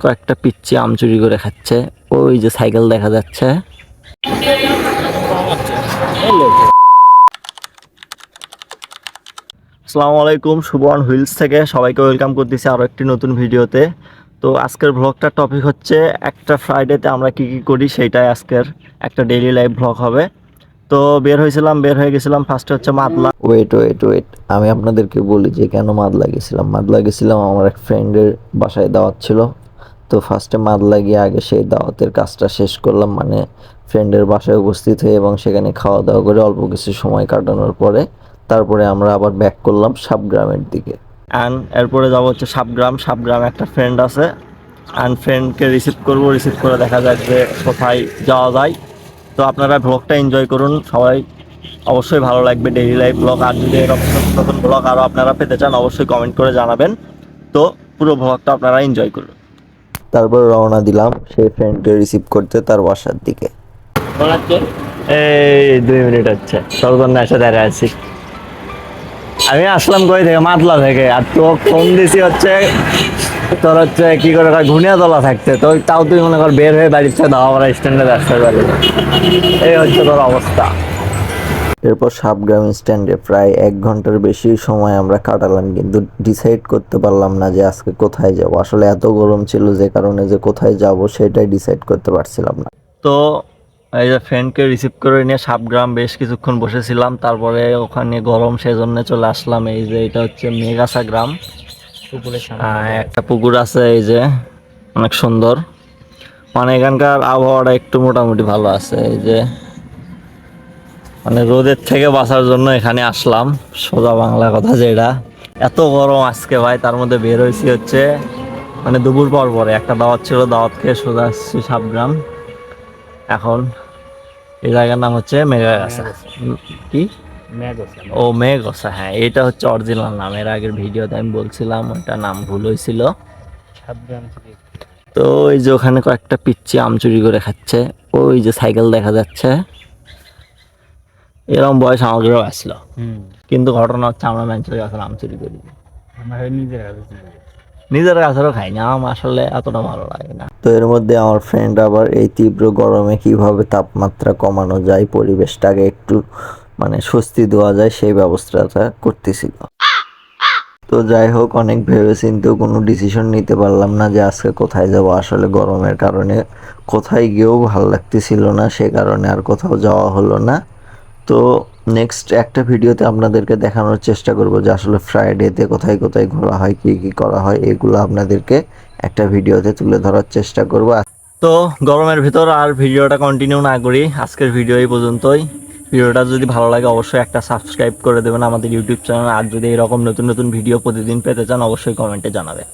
কয়েকটা পিচ্চি আম চুরি করে খাচ্ছে। ওই যে সাইকেল দেখা যাচ্ছে। আসসালামু আলাইকুম, সুবর্ণ হুইলস থেকে সবাইকে ওয়েলকাম করতেছি আরও একটি নতুন ভিডিওতে। তো আজকের ভ্লগটার টপিক হচ্ছে একটা ফ্রাইডেতে আমরা কি কি করি, সেইটাই আজকের একটা ডেইলি লাইফ ভ্লগ হবে। তো বের হয়ে গেছিলাম ফার্স্টে হচ্ছে মাদলা। ওয়েট, আমি আপনাদেরকে বলি যে কেন মাদলা গেছিলাম আমার এক ফ্রেন্ডের বাসায় দাওয়াত ছিল। তো ফার্স্টে মাদলা গিয়ে আগে সেই দাওয়াতের কাজটা শেষ করলাম, মানে ফ্রেন্ডের বাসায় উপস্থিত হয়ে এবং সেখানে খাওয়া দাওয়া করে অল্প কিছু সময় কাটানোর পরে তারপরে আমরা আবার ব্যাক করলাম সাবগ্রামের দিকে। অ্যান্ড এরপরে যাবো হচ্ছে সাবগ্রামে একটা ফ্রেন্ড আছে, অ্যান্ড ফ্রেন্ডকে রিসিভ করে দেখা যায় যে কোথায় যাওয়া যায়। তো আপনারা ব্লগটা এনজয় করুন, সবাই অবশ্যই ভালো লাগবে ডেইলি লাইফ ব্লগ। আর যদি এরকম নতুন ব্লগ আরও আপনারা পেতে চান অবশ্যই কমেন্ট করে জানাবেন। তো পুরো ব্লগটা আপনারা এনজয় করুন। তারপর রওনা দিলাম সেই ফ্রেন্ডকে রিসিভ করতে তার বাসার দিকে। এই 2 মিনিট হচ্ছে তোর জন্য এসে দাঁড়িয়ে আছি। আমি আসলাম কই থেকে, মাদলা থেকে। আর তো ফোন দিছি হচ্ছে তোর হচ্ছে কি করে ঘুনিয়াতলা থাকতে, তো তাও তুই মনে কর বের হয়ে বাড়ির থেকে দাওয়াপাড়া স্ট্যান্ডে আসতে পারবি। এই হচ্ছে তোর অবস্থা। এরপর সাবগ্রাম স্ট্যান্ডে প্রায় 1 ঘন্টার বেশি সময় আমরা কাটালাম, কিন্তু ডিসাইড করতে পারলাম না যে আজকে কোথায় যাব। আসলে এত গরম ছিল যে কারণে যে কোথায় যাব সেটাই ডিসাইড করতে পারছিলাম না। তো এই যে ফ্রেন্ডকে রিসিভ করে নিয়ে সাবগ্রাম বেশ কিছুক্ষণ বসেছিলাম, তারপরে ওখানে গরম সেজন্য চলে আসলাম। এই যে এটা হচ্ছে মেগাসা গ্রাম, একটা পুকুর আছে এই যে, অনেক সুন্দর। মানে এখানকার আবহাওয়াটা একটু মোটামুটি ভালো আছে। এই যে মানে রোদের থেকে বাঁচার জন্য এখানে আসলাম, সোজা বাংলা কথা যেটা। এত গরম আজকে ভাই, তার মধ্যে বের হয়েছি হচ্ছে মানে দুপুর পরে একটা দাওয়াত ছিল, দাওয়াত খেয়ে সোজা আসছি সাবগ্রাম। এখন এই জায়গার নাম হচ্ছে মেঘাগাছা। কি মেঘগছা, হ্যাঁ এটা হচ্ছে অরিজিনাল নাম। এর আগের ভিডিওতে আমি বলছিলাম ওটা নাম ভুল হয়েছিল। তো এই যে ওখানে কয়েকটা পিচ্চি আম চুরি করে খাচ্ছে। ওই যে সাইকেল দেখা যাচ্ছে। এরকম বয়স আমাদেরও আসলো, কিন্তু ঘটনা হচ্ছে আমরা ম্যানচুরি গাছের আম চুরি করি, নিজের গাছেরও খাই না আম, আসলে এতটা ভালো লাগে না। তো এর মধ্যে আমার ফ্রেন্ড আবার এই তীব্র গরমে কিভাবে তাপমাত্রা কমানো যায়, পরিবেশটাকে একটু মানে স্বস্তি দেওয়া যায় সেই ব্যবস্থাটা করতেছিল। তো যাই হোক, অনেক ভেবে চিন্তেও কোনো ডিসিশন নিতে পারলাম না যে আজকে কোথায় যাব। আসলে গরমের কারণে কোথায় গিয়েও ভালো লাগতেছিল না, সে কারণে আর কোথাও যাওয়া হলো না। তো নেক্সট একটা ভিডিওতে আপনাদেরকে দেখানোর চেষ্টা করব যে আসলে ফ্রাইডেতে কোথায় কোথায় ঘোরা হয়, কী কী করা হয়, এগুলো আপনাদেরকে একটা ভিডিওতে তুলে ধরার চেষ্টা করব। তো গরমের ভিতর আর ভিডিওটা কন্টিনিউ না করি, আজকের ভিডিও এই পর্যন্তই। ভিডিওটা যদি ভালো লাগে অবশ্যই একটা সাবস্ক্রাইব করে দেবেন আমাদের ইউটিউব চ্যানেল। আর যদি এরকম নতুন নতুন ভিডিও প্রতিদিন পেতে চান অবশ্যই কমেন্টে জানাবেন।